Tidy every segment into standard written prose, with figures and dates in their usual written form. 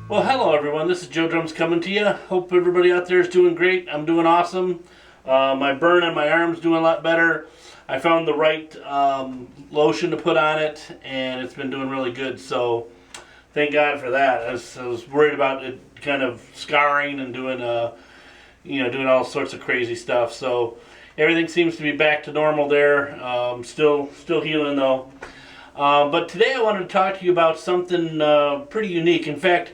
Well, hello everyone, this is Joe Drums coming to you. Hope everybody out there is doing great. I'm doing awesome. My burn on my arm's doing a lot better. I found the right lotion to put on it, and it's been doing really good, so thank God for that. I was worried about it kind of scarring and doing doing all sorts of crazy stuff, so everything seems to be back to normal there. Still healing though. But today I wanted to talk to you about something pretty unique. In fact,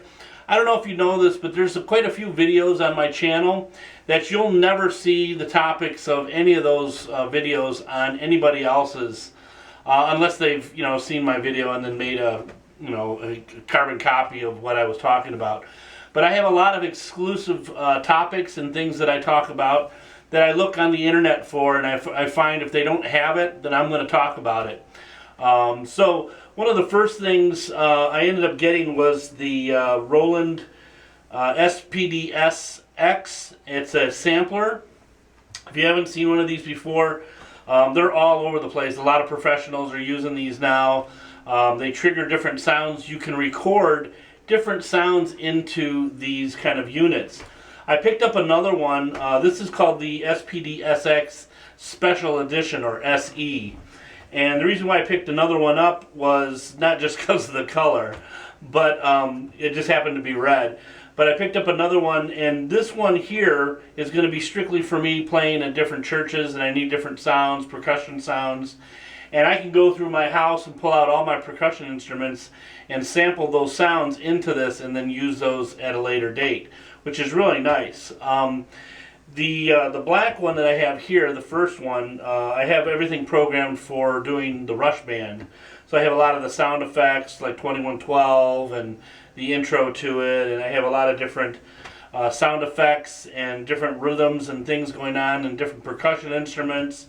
I don't know if you know this, but there's quite a few videos on my channel that you'll never see the topics of any of those videos on anybody else's, unless they've seen my video and then made a carbon copy of what I was talking about. But I have a lot of exclusive topics and things that I talk about that I look on the internet for, and I find if they don't have it, then I'm going to talk about it. So one of the first things I ended up getting was the Roland SPD-SX. It's a sampler. If you haven't seen one of these before, they're all over the place. A lot of professionals are using these now. They trigger different sounds. You can record different sounds into these kind of units. I picked up another one. This is called the SPD-SX Special Edition, or SE. And the reason why I picked another one up was not just because of the color, but it just happened to be red. But I picked up another one, and this one here is going to be strictly for me playing at different churches, and I need different sounds, percussion sounds. And I can go through my house and pull out all my percussion instruments and sample those sounds into this and then use those at a later date, which is really nice. The black one that I have here, the first one, I have everything programmed for doing the Rush Band. So I have a lot of the sound effects like 2112 and the intro to it, and I have a lot of different sound effects and different rhythms and things going on and different percussion instruments.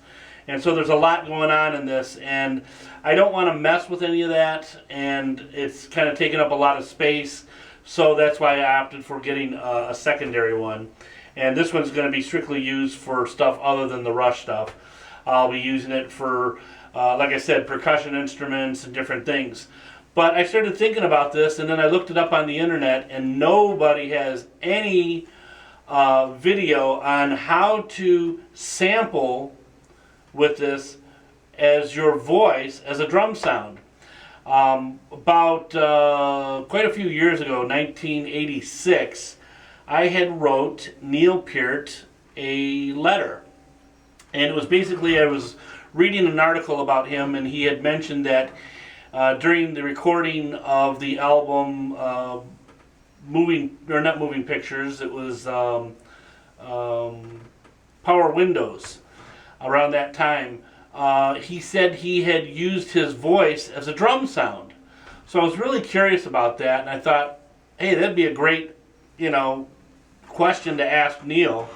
And so there's a lot going on in this, and I don't want to mess with any of that, and it's kind of taking up a lot of space, so that's why I opted for getting a secondary one. And this one's going to be strictly used for stuff other than the Rush stuff. I'll be using it for, like I said, percussion instruments and different things. But I started thinking about this, and then I looked it up on the internet, and nobody has any video on how to sample with this as your voice as a drum sound. About quite a few years ago, 1986, I had wrote Neil Peart a letter, and it was basically, I was reading an article about him, and he had mentioned that during the recording of the album Not Moving Pictures, it was Power Windows, around that time, he said he had used his voice as a drum sound. So I was really curious about that, and I thought, hey, that'd be a great question to ask Neil.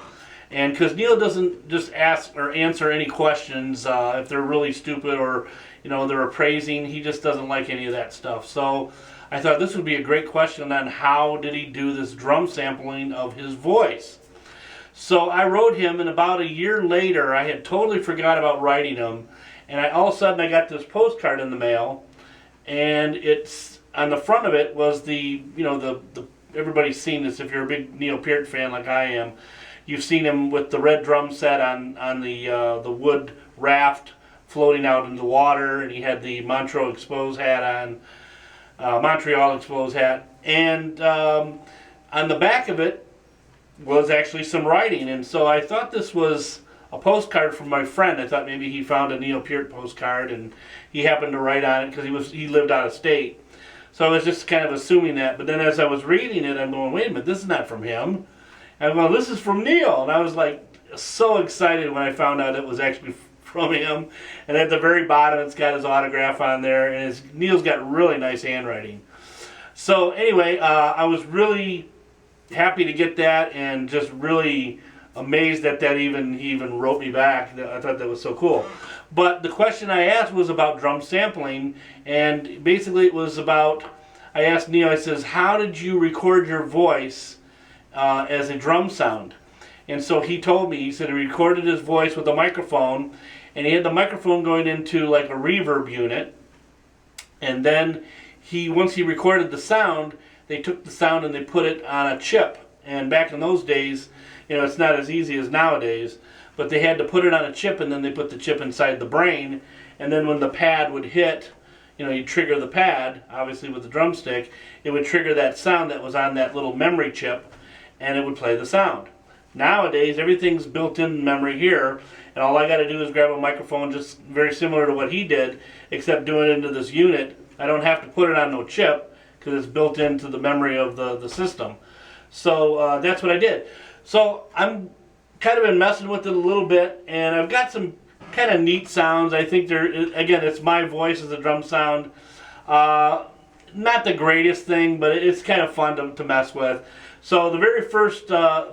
And because Neil doesn't just ask or answer any questions if they're really stupid or they're appraising, he just doesn't like any of that stuff. So I thought this would be a great question on how did he do this drum sampling of his voice. So I wrote him, and about a year later, I had totally forgot about writing him, and all of a sudden I got this postcard in the mail, and it's on the front of it was the everybody's seen this. If you're a big Neil Peart fan like I am, you've seen him with the red drum set on the wood raft floating out in the water, and he had the Montreal Expose hat on, and on the back of it was actually some writing. And so I thought this was a postcard from my friend. I thought maybe he found a Neil Peart postcard and he happened to write on it because he lived out of state. So I was just kind of assuming that. But then as I was reading it, I'm going, wait a minute, this is not from him. And I'm going, this is from Neil. And I was like so excited when I found out it was actually chromium, and at the very bottom it's got his autograph on there, and Neil's got really nice handwriting. So anyway, I was really happy to get that, and just really amazed that he even wrote me back. I thought that was so cool. But the question I asked was about drum sampling, and basically it was about, I asked Neil, I says, how did you record your voice as a drum sound? And so he told me, he said he recorded his voice with a microphone, and he had the microphone going into like a reverb unit, and then once he recorded the sound, they took the sound and they put it on a chip. And back in those days, you know, it's not as easy as nowadays, but they had to put it on a chip, and then they put the chip inside the brain, and then when the pad would hit, you know, you trigger the pad, obviously with the drumstick, it would trigger that sound that was on that little memory chip, and it would play the sound. Nowadays, everything's built in memory here, and all I got to do is grab a microphone, just very similar to what he did, except doing it into this unit. I don't have to put it on no chip, because it's built into the memory of the system. So that's what I did. So I'm kind of been messing with it a little bit, and I've got some kind of neat sounds. I think again, it's my voice as a drum sound. Not the greatest thing, but it's kind of fun to mess with. So the very first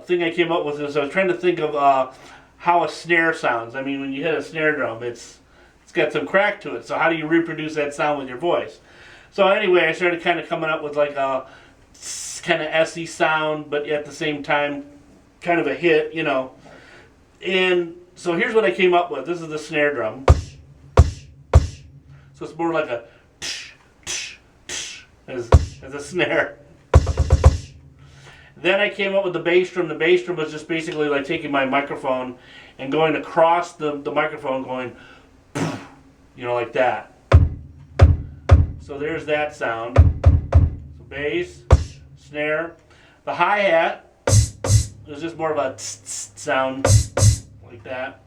thing I came up with is I was trying to think of how a snare sounds. I mean, when you hit a snare drum, it's got some crack to it. So how do you reproduce that sound with your voice? So anyway, I started kind of coming up with like a kind of SE sound, but at the same time, kind of a hit, you know. And so here's what I came up with. This is the snare drum. So it's more like a as a snare. Then I came up with the bass drum. The bass drum was just basically like taking my microphone and going across the microphone, going, you know, like that. So there's that sound. So bass, snare. The hi-hat is just more of a sound, like that.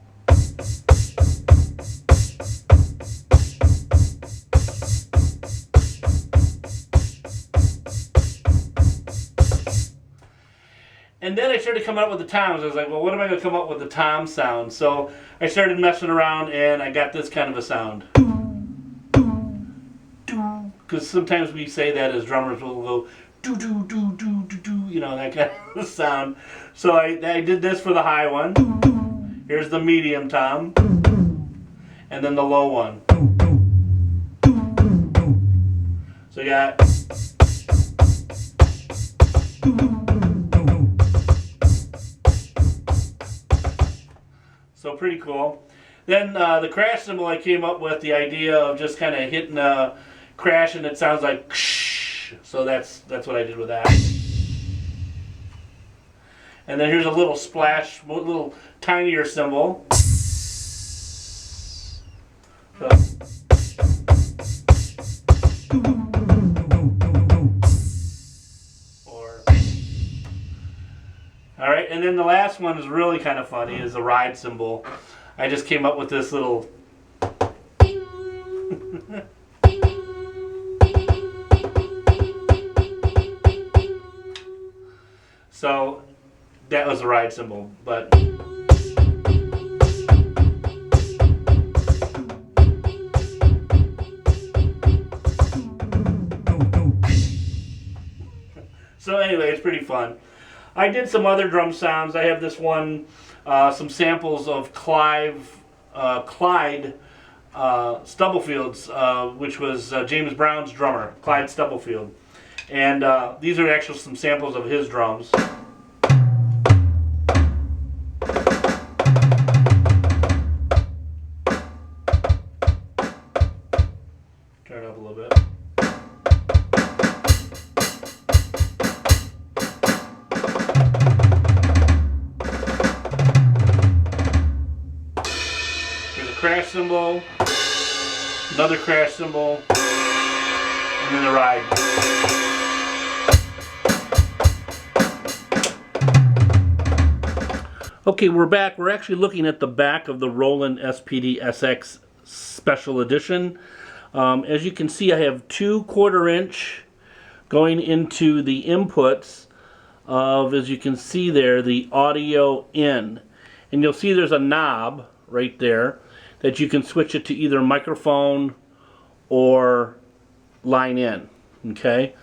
And then I started coming up with the toms. I was like, well, what am I going to come up with the tom sound? So I started messing around, and I got this kind of a sound. Because sometimes we say that as drummers, we'll go do do do do do do, you know, that kind of sound. So I did this for the high one. Here's the medium tom, and then the low one. So you got. So pretty cool. Then the crash cymbal, I came up with the idea of just kind of hitting a crash, and it sounds like so that's what I did with that. And then here's a little splash, a little tinier cymbal. So. All right, and then the last one is really kind of funny, is the ride cymbal. I just came up with this little so that was the ride cymbal, but so anyway, it's pretty fun. I did some other drum sounds. I have this one, some samples of Clyde Stubblefield's, which was James Brown's drummer, Clyde Stubblefield. And these are actually some samples of his drums. Turn it up a little bit. Crash cymbal, another crash cymbal, and then the ride. Okay, we're back. We're actually looking at the back of the Roland SPD-SX Special Edition. As you can see, I have 2 1/4" going into the inputs of, as you can see there, the audio in. And you'll see there's a knob right there. that you can switch it to either microphone or line in. Okay,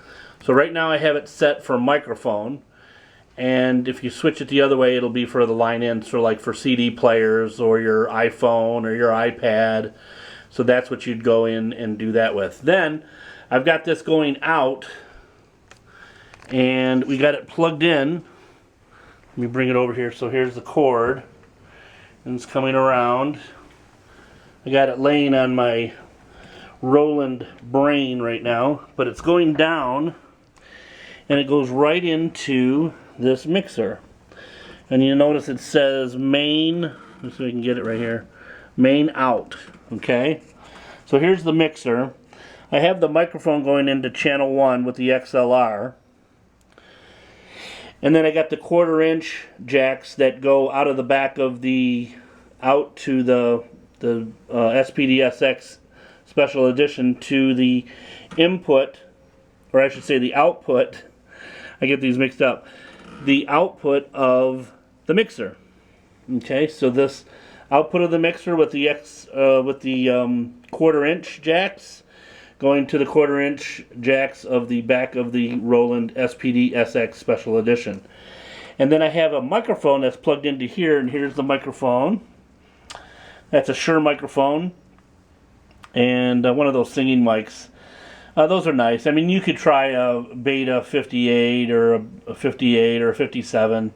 so right now I have it set for microphone, and if you switch it the other way, it'll be for the line in, so like for CD players or your iPhone or your iPad. So that's what you'd go in and do that with. Then I've got this going out, and we got it plugged in. Let me bring it over here. So here's the cord, and it's coming around. I got it laying on my Roland brain right now, but it's going down, and it goes right into this mixer. And you notice it says main, so we can get it right here, main out. Okay, so here's the mixer. I have the microphone going into channel 1 with the XLR, and then I got the 1/4 inch jacks that go out of the back of the out to the SPD-SX special edition to the input, or I should say the output. I get these mixed up. The output of the mixer. Okay, so this output of the mixer with the 1/4 inch jacks going to the 1/4 inch jacks of the back of the Roland SPD-SX special edition. And then I have a microphone that's plugged into here, and here's the microphone. That's a Shure microphone, and one of those singing mics. Those are nice. I mean, you could try a Beta 58 or a 58 or a 57,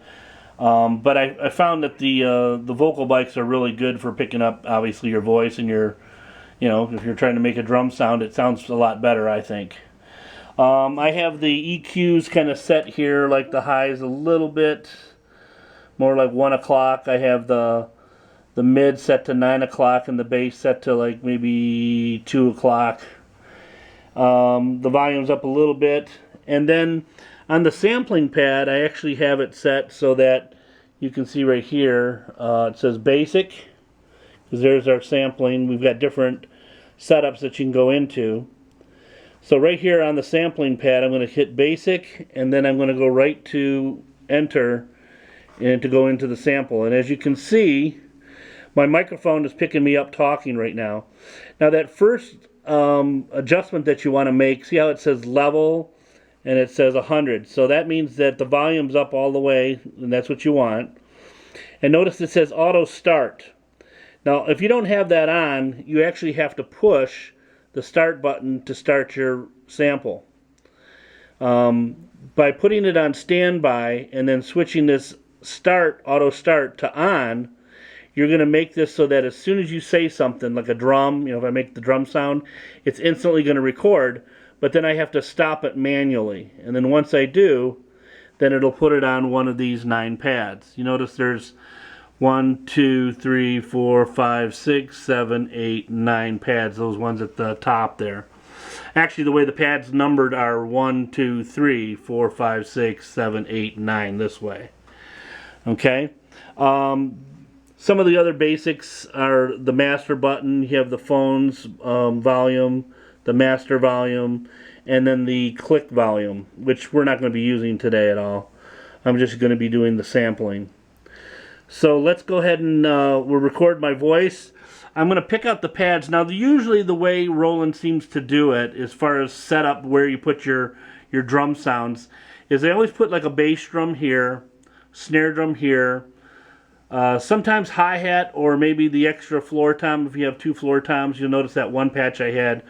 but I found that the vocal mics are really good for picking up, obviously, your voice and your, you know, if you're trying to make a drum sound, it sounds a lot better, I think. I have the EQs kind of set here, like the highs a little bit more like 1 o'clock. I have the mid set to 9 o'clock and the bass set to like maybe 2 o'clock. The volume's up a little bit, and then on the sampling pad I actually have it set so that you can see right here it says basic, because there's our sampling. We've got different setups that you can go into. So right here on the sampling pad I'm going to hit basic, and then I'm going to go right to enter and to go into the sample. And as you can see, my microphone is picking me up talking right now. Now that first adjustment that you want to make, see how it says level and it says 100, so that means that the volume's up all the way, and that's what you want. And notice it says auto start. Now if you don't have that on, you actually have to push the start button to start your sample. By putting it on standby and then switching this auto start to on, you're going to make this so that as soon as you say something, like a drum, you know, if I make the drum sound, it's instantly going to record, but then I have to stop it manually. And then once I do, then it'll put it on one of these 9 pads. You notice there's 1, 2, 3, 4, 5, 6, 7, 8, 9 pads, those ones at the top there. Actually, the way the pads numbered are 1, 2, 3, 4, 5, 6, 7, 8, 9, this way. Okay? Some of the other basics are the master button. You have the phone's volume, the master volume, and then the click volume, which we're not going to be using today at all. I'm just going to be doing the sampling. So let's go ahead and we'll record my voice. I'm going to pick out the pads. Now usually the way Roland seems to do it, as far as setup where you put your drum sounds, is they always put like a bass drum here, snare drum here, sometimes hi-hat, or maybe the extra floor tom. If you have 2 floor toms, you'll notice that one patch I had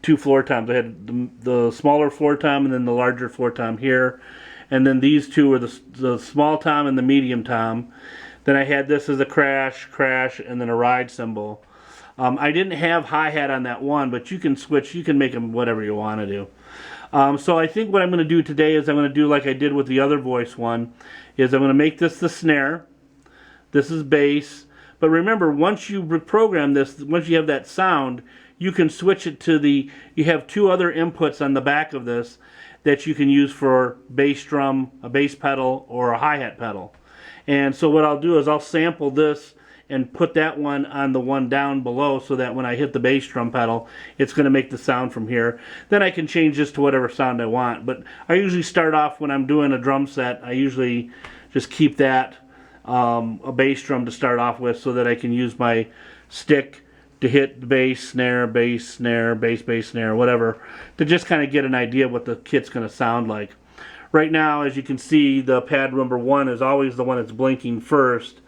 2 floor toms. I had the smaller floor tom and then the larger floor tom here, and then these two are the small tom and the medium tom. Then I had this as a crash, and then a ride cymbal. I didn't have hi-hat on that one, but you can switch, you can make them whatever you want to do. So I think what I'm going to do today is I'm going to do like I did with the other voice one, is I'm going to make this the snare. This is bass. But remember, once you reprogram this, once you have that sound, you can switch it to you have 2 other inputs on the back of this that you can use for bass drum, a bass pedal, or a hi-hat pedal. And so what I'll do is I'll sample this and put that one on the one down below, so that when I hit the bass drum pedal, it's going to make the sound from here. Then I can change this to whatever sound I want. But I usually start off, when I'm doing a drum set, I usually just keep that a bass drum to start off with, so that I can use my stick to hit the bass, snare, bass, bass, snare, whatever, to just kind of get an idea of what the kit's going to sound like. Right now, as you can see, the pad number 1 is always the one that's blinking first,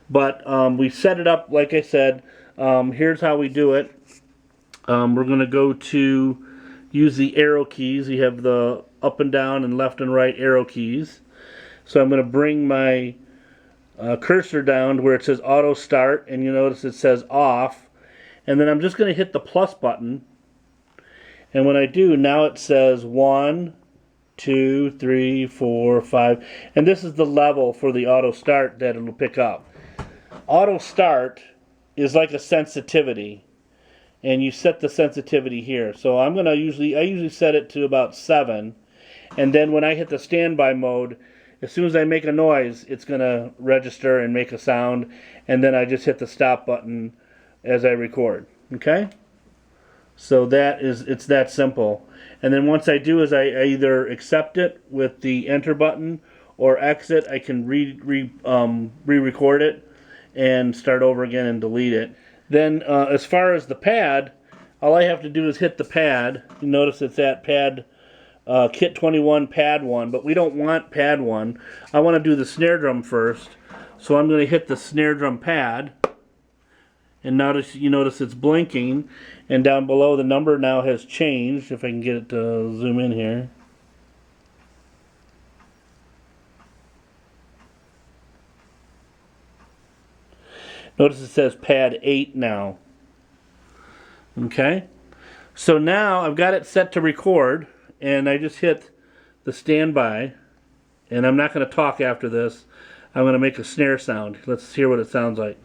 but we set it up like I said. Here's how we do it. We're going to go to use the arrow keys. You have the up and down and left and right arrow keys. So I'm going to bring my cursor down to where it says auto start, and you notice it says off. And then I'm just going to hit the plus button, and when I do, now it says 1, 2, 3, 4, 5, and this is the level for the auto start that it'll pick up. Auto start is like a sensitivity, and you set the sensitivity here. So I'm going to I usually set it to about 7, and then when I hit the standby mode, as soon as I make a noise, it's going to register and make a sound, and then I just hit the stop button as I record. Okay, so it's that simple. And then once I do is I either accept it with the enter button or exit. I can re-record it and start over again and delete it. Then as far as the pad, all I have to do is hit the pad. You notice it's at pad kit 21 pad 1, but we don't want pad 1. I want to do the snare drum first, so I'm going to hit the snare drum pad. And you notice it's blinking, and down below the number now has changed. If I can get it to zoom in here. Notice it says pad 8 now. Okay, so now I've got it set to record, and I just hit the standby, and I'm not going to talk after this. I'm going to make a snare sound. Let's hear what it sounds like.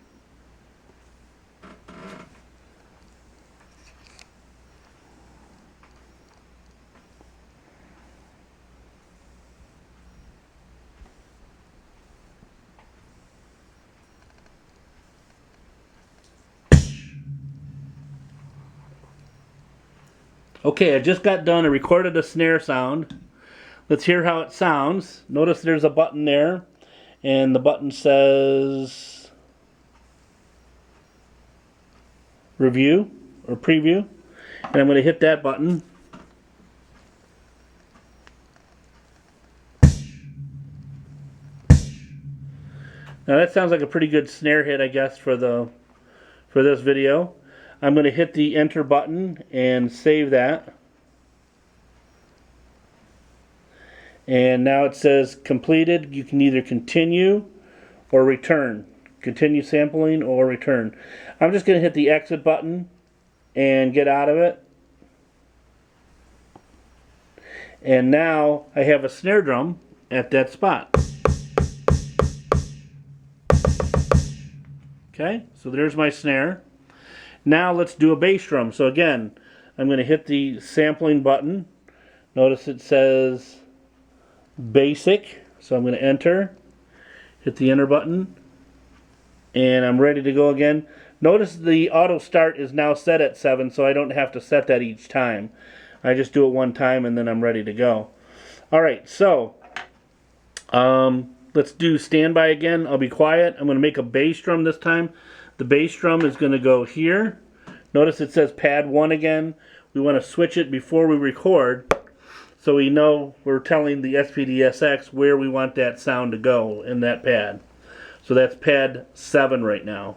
Okay, I just got done. I recorded a snare sound. Let's hear how it sounds. Notice there's a button there, and the button says review or preview, and I'm going to hit that button. Now that sounds like a pretty good snare hit, I guess, for this video. I'm going to hit the enter button and save that. And now it says completed. You can either continue or return. Continue sampling or return. I'm just going to hit the exit button and get out of it. And now I have a snare drum at that spot. Okay, so there's my snare. Now let's do a bass drum. So again, I'm going to hit the sampling button. Notice it says basic. So I'm going to enter, hit the enter button, and I'm ready to go again. Notice the auto start is now set at 7, so I don't have to set that each time. I just do it one time and then I'm ready to go. Alright, so let's do standby again. I'll be quiet. I'm going to make a bass drum this time. The bass drum is going to go here. Notice it says pad 1 again. We want to switch it before we record, so we know we're telling the SPD-SX where we want that sound to go in that pad. So that's pad 7 right now.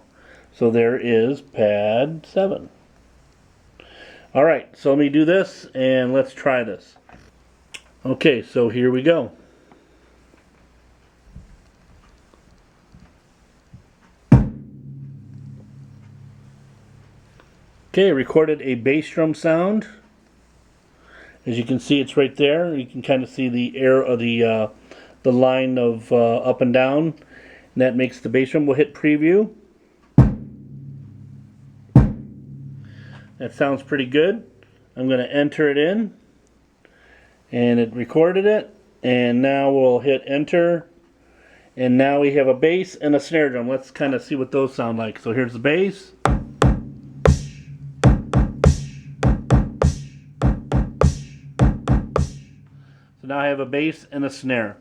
So there is pad 7. Alright, so let me do this and let's try this. Okay, so here we go. Okay, I recorded a bass drum sound. As you can see, it's right there. You can kind of see the arrow, the line of up and down, and that makes the bass drum. We'll hit preview. That sounds pretty good. I'm going to enter it in, and it recorded it. And now we'll hit enter, and now we have a bass and a snare drum. Let's kind of see what those sound like. So here's the bass. So now I have a bass and a snare.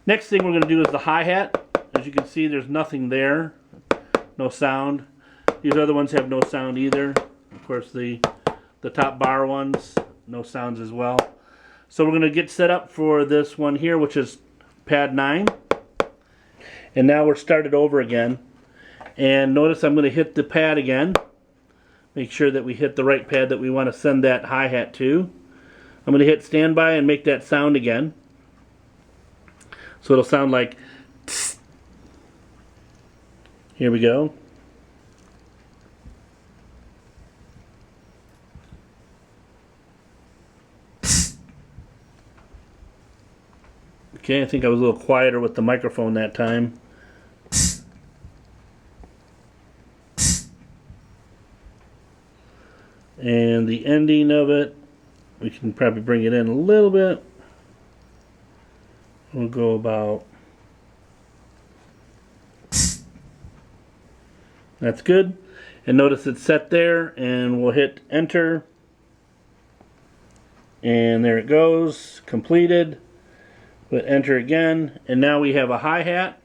Next thing we're going to do is the hi-hat. As you can see, there's nothing there. No sound. These other ones have no sound either. Of course, the top bar ones, no sounds as well. So we're going to get set up for this one here, which is pad 9. And now we're started over again. And notice I'm going to hit the pad again. Make sure that we hit the right pad that we want to send that hi-hat to. I'm going to hit standby and make that sound again. So it'll sound like tss. Here we go. Okay, I think I was a little quieter with the microphone that time. And the ending of it, we can probably bring it in a little bit. We'll go about... That's good. And notice it's set there, and we'll hit enter. And there it goes, completed. But enter again, and now we have a hi-hat,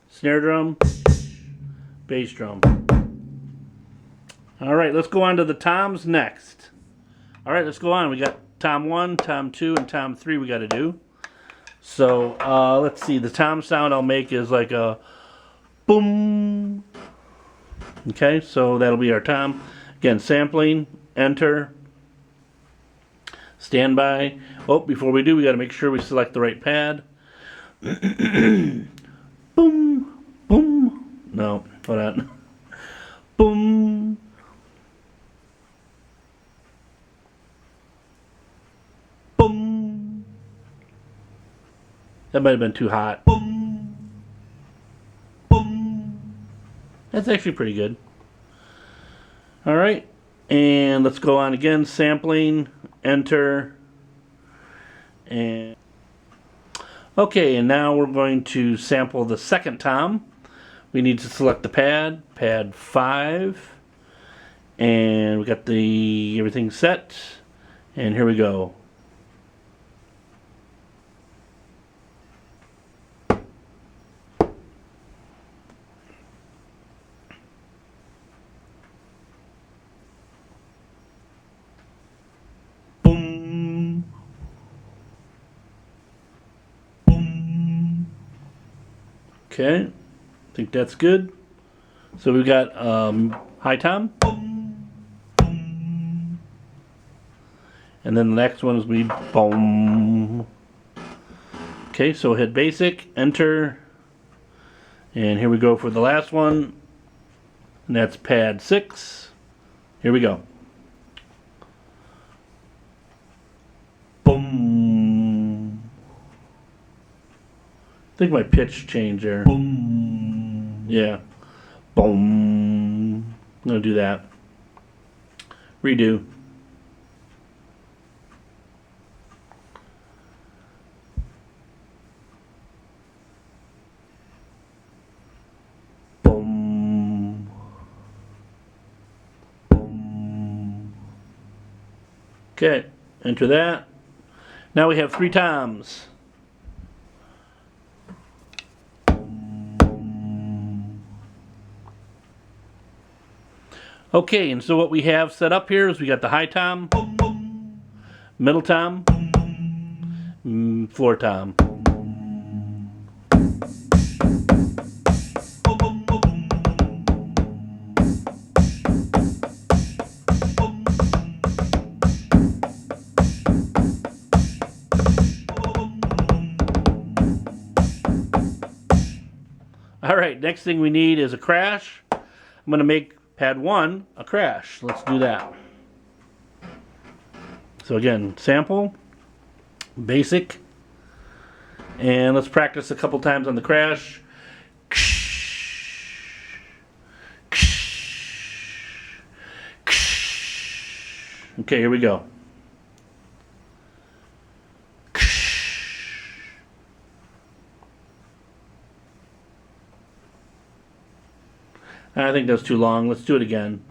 snare drum, bass drum. Alright, let's go on to the toms next. Alright, let's go on. We got tom 1, tom 2, and tom 3 we got to do. So, let's see. The tom sound I'll make is like a boom. Okay, so that'll be our tom. Again, sampling, enter, standby. Oh, before we do, we got to make sure we select the right pad. Boom, boom. No, hold on. Boom. Boom. That might have been too hot. Boom. Boom. That's actually pretty good. All right, and let's go on again. Sampling, enter, and okay, and now we're going to sample the second tom. We need to select the pad, pad 5, and we got the everything set, and here we go. Boom. Boom. Okay, I think that's good. So we've got high tom. And then the next one is we boom. Okay, so hit basic, enter. And here we go for the last one. And that's pad 6. Here we go. Boom. I think my pitch changed there. Boom. Yeah. Boom. I'm going to do that. Redo. Boom. Boom. Okay, enter that. Now we have 3 toms. Okay, and so what we have set up here is we got the high tom, middle tom, floor tom. Alright, next thing we need is a crash. I'm going to make pad 1 a crash. Let's do that. So again, sample, basic, and let's practice a couple times on the crash. Okay, here we go. I think that's too long. Let's do it again.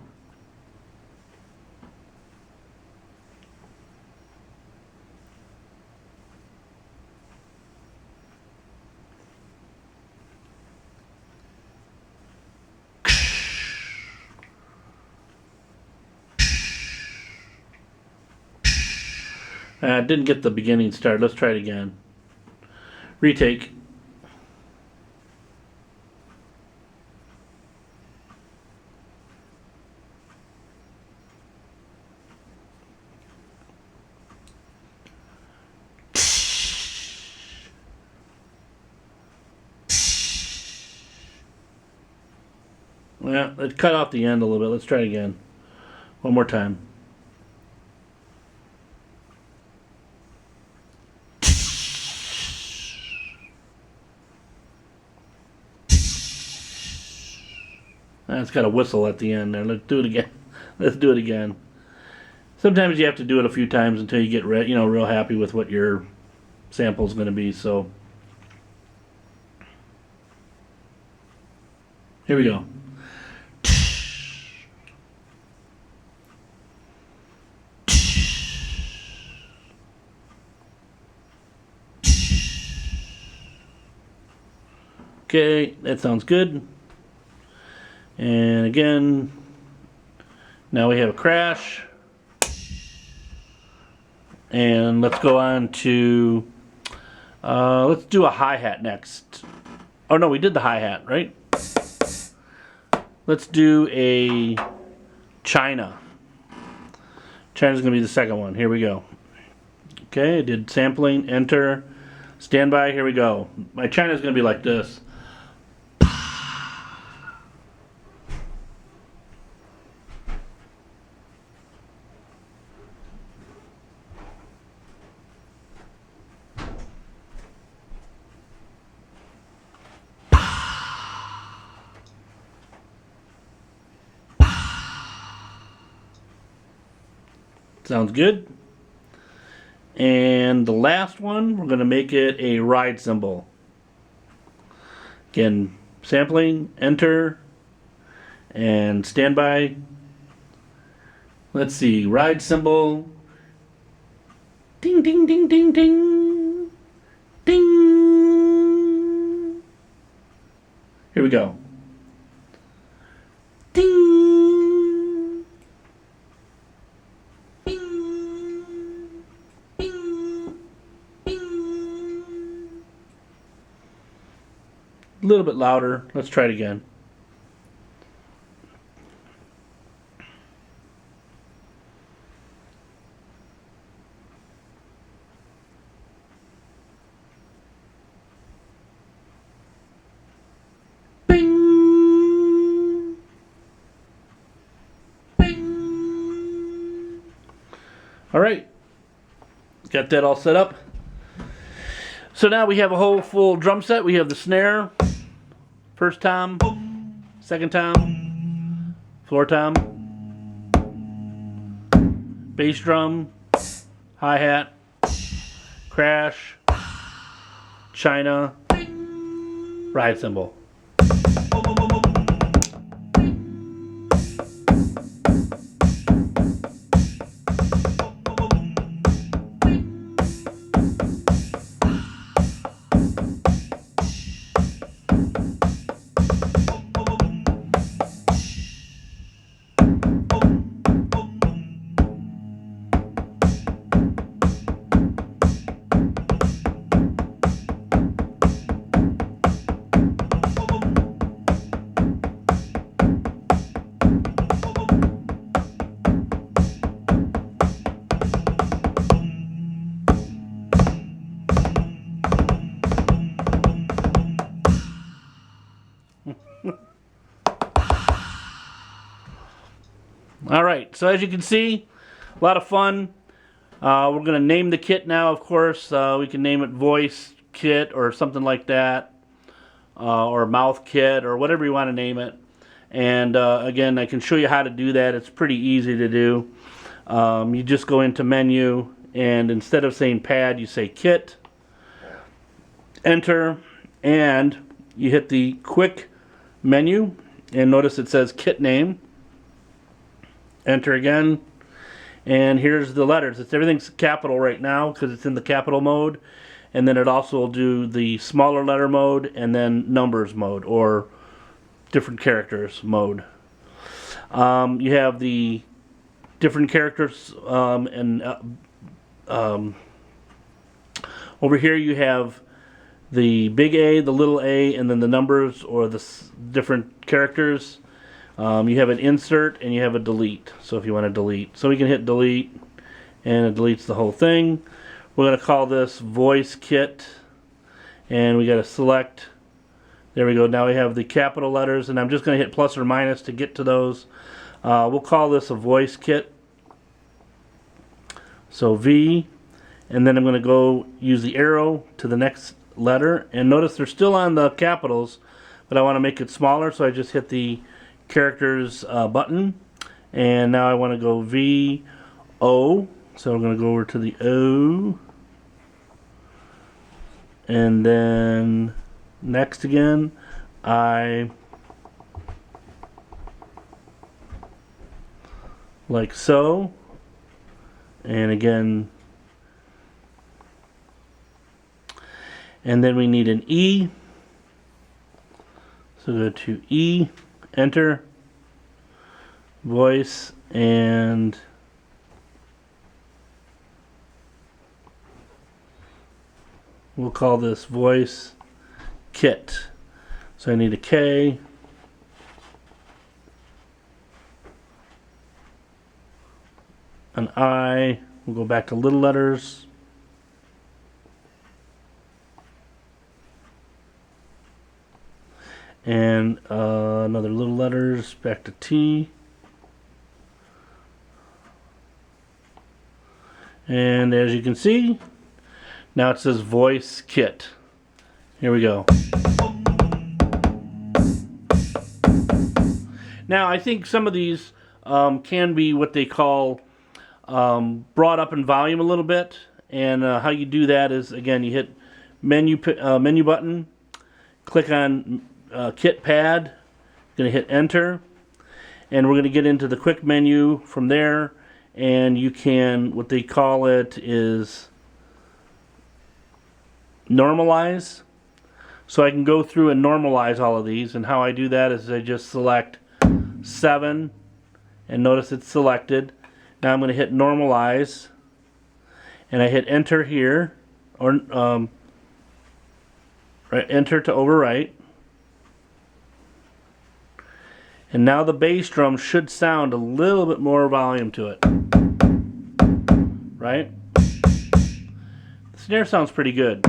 Didn't get the beginning started. Let's try it again. Retake. Yeah, let's cut off the end a little bit. Let's try it again. One more time. It's got a whistle at the end there. Let's do it again. Let's do it again. Sometimes you have to do it a few times until you get real happy with what your sample is going to be. So here we go. Okay, that sounds good. And again, now we have a crash. And let's go on to, let's do a hi-hat next. Oh no, we did the hi-hat, right? Let's do a China. China's gonna be the second one. Here we go. Okay, I did sampling, enter, standby, here we go. My China's gonna be like this. Sounds good. And the last one, we're going to make it a ride symbol. Again, sampling, enter, and standby. Let's see, ride symbol. Ding, ding, ding, ding, ding. Ding. Here we go. Ding. A little bit louder. Let's try it again. Bing. Bing. All right. Got that all set up. So now we have a whole full drum set. We have the snare, first tom, second tom, floor tom, bass drum, hi-hat, crash, China, ride cymbal. Alright, so as you can see, a lot of fun. We're going to name the kit now, of course. We can name it voice kit or something like that. Or mouth kit or whatever you want to name it. And again, I can show you how to do that. It's pretty easy to do. You just go into menu and instead of saying pad, you say kit. Enter. And you hit the quick menu. And notice it says kit name. Enter again, and here's the letters. Everything's capital right now because it's in the capital mode, and then it also will do the smaller letter mode and then numbers mode or different characters mode. You have the different characters and over here you have the big A, the little a, and then the numbers or the different characters. You have an insert and you have a delete. So if you want to delete, so we can hit delete and it deletes the whole thing. We're going to call this voice kit, and we got to select. There we go. Now we have the capital letters, and I'm just going to hit plus or minus to get to those. We'll call this a voice kit. So V, and then I'm going to go use the arrow to the next letter, and notice they're still on the capitals, but I want to make it smaller, so I just hit the characters button, and now I want to go V O, so I'm going to go over to the O, and then next again I, like so, and again, and then we need an E, so go to E, enter, voice, and we'll call this voice kit. So I need a K, an I, we'll go back to little letters, and another little letters, back to T, and as you can see, now it says voice kit. Here we go. Now I think some of these can be what they call brought up in volume a little bit, and how you do that is, again, you hit menu button, click on kit pad, going to hit enter, and we're going to get into the quick menu from there, and you can, what they call it is normalize. So I can go through and normalize all of these, and how I do that is I just select 7, and notice it's selected. Now I'm going to hit normalize, and I hit enter here, or enter to overwrite. And now the bass drum should sound a little bit more volume to it, right? The snare sounds pretty good.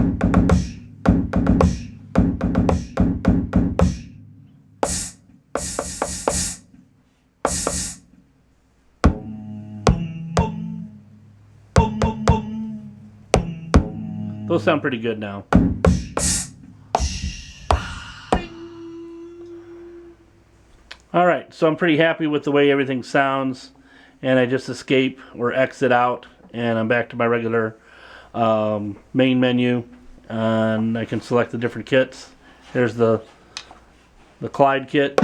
Those sound pretty good now. Alright, so I'm pretty happy with the way everything sounds, and I just escape or exit out, and I'm back to my regular main menu, and I can select the different kits. There's the Clyde kit.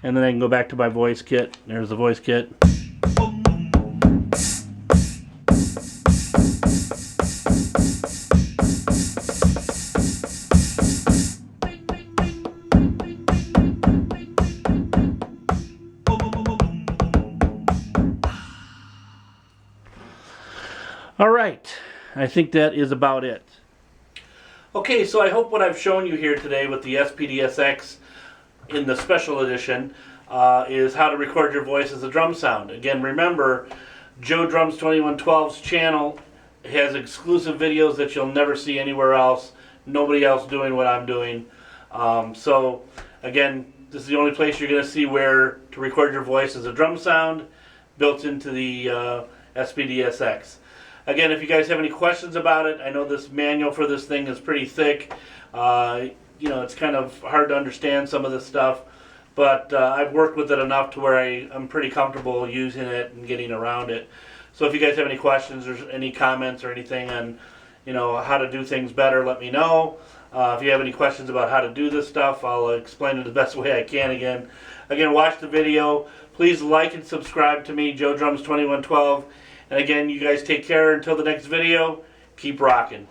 And then I can go back to my voice kit. There's the voice kit. Alright, I think that is about it. Okay, so I hope what I've shown you here today with the SPD-SX in the special edition is how to record your voice as a drum sound. Again, remember, JOEDRUMS2112's channel has exclusive videos that you'll never see anywhere else. Nobody else doing what I'm doing. So again, this is the only place you're going to see where to record your voice as a drum sound built into the SPD-SX. Again, if you guys have any questions about it, I know this manual for this thing is pretty thick. You know, it's kind of hard to understand some of this stuff, but I've worked with it enough to where I'm pretty comfortable using it and getting around it. So if you guys have any questions or any comments or anything on, you know, how to do things better, let me know. If you have any questions about how to do this stuff, I'll explain it the best way I can again. Again, watch the video. Please like and subscribe to me, JOEDRUMS2112. And again, you guys take care until the next video. Keep rocking.